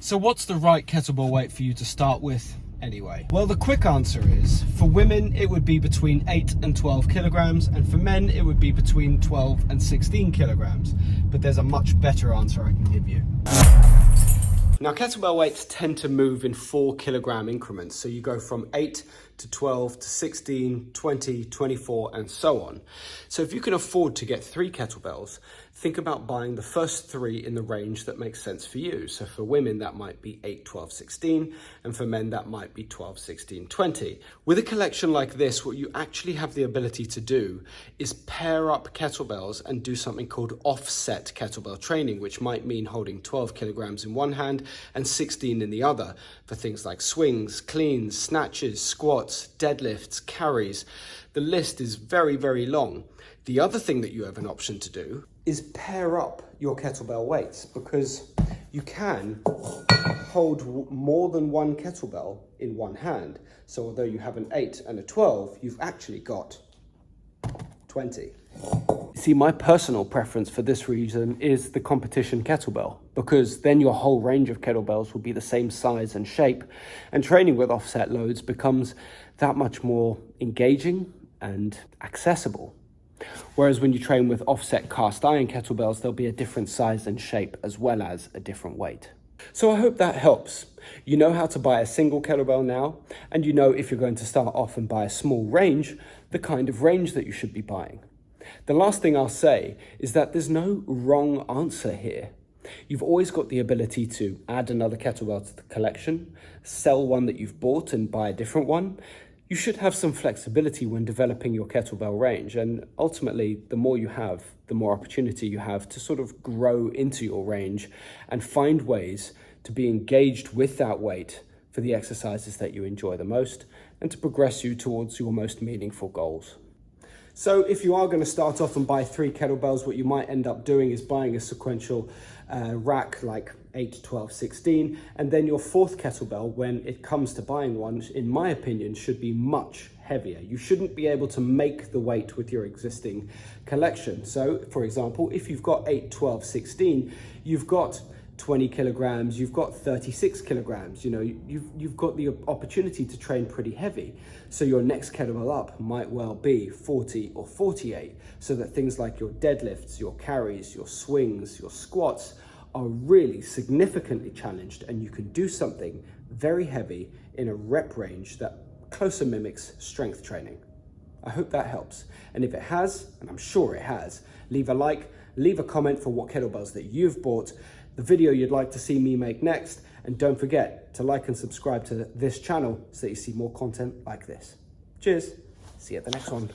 So what's the right kettlebell weight for you to start with anyway? Well, the quick answer is, for women, it would be between 8 and 12 kilograms, and for men, it would be between 12 and 16 kilograms. But there's a much better answer I can give you. Now, kettlebell weights tend to move in 4 kilogram increments. So you go from 8 to 12 to 16, 20, 24, and so on. So if you can afford to get 3 kettlebells, think about buying the first 3 in the range that makes sense for you. So for women, that might be 8, 12, 16, and for men, that might be 12, 16, 20. With a collection like this, what you actually have the ability to do is pair up kettlebells and do something called offset kettlebell training, which might mean holding 12 kilograms in one hand and 16 in the other for things like swings, cleans, snatches, squats, deadlifts, carries. The list is very, very long. The other thing that you have an option to do is pair up your kettlebell weights, because you can hold more than one kettlebell in one hand. So although you have an 8 and a 12, you've actually got 20. See, my personal preference for this reason is the competition kettlebell, because then your whole range of kettlebells will be the same size and shape, and training with offset loads becomes that much more engaging and accessible. Whereas when you train with offset cast iron kettlebells, there'll be a different size and shape as well as a different weight. So I hope that helps. You know how to buy a single kettlebell now, and you know, if you're going to start off and buy a small range, the kind of range that you should be buying. The last thing I'll say is that there's no wrong answer here. You've always got the ability to add another kettlebell to the collection, sell one that you've bought and buy a different one. You should have some flexibility when developing your kettlebell range, and ultimately, the more you have, the more opportunity you have to sort of grow into your range and find ways to be engaged with that weight for the exercises that you enjoy the most and to progress you towards your most meaningful goals. So if you are going to start off and buy 3 kettlebells, what you might end up doing is buying a sequential rack like 8, 12, 16, and then your 4th kettlebell, when it comes to buying one, in my opinion, should be much heavier. You shouldn't be able to make the weight with your existing collection. So for example, if you've got 8, 12, 16, you've got 20 kilograms, you've got 36 kilograms, you know, you've got the opportunity to train pretty heavy. So your next kettlebell up might well be 40 or 48, so that things like your deadlifts, your carries, your swings, your squats are really significantly challenged, and you can do something very heavy in a rep range that closer mimics strength training. I hope that helps. And if it has, and I'm sure it has, leave a like, leave a comment for what kettlebells that you've bought, the video you'd like to see me make next, and don't forget to like and subscribe to this channel so that you see more content like this. Cheers, see you at the next one.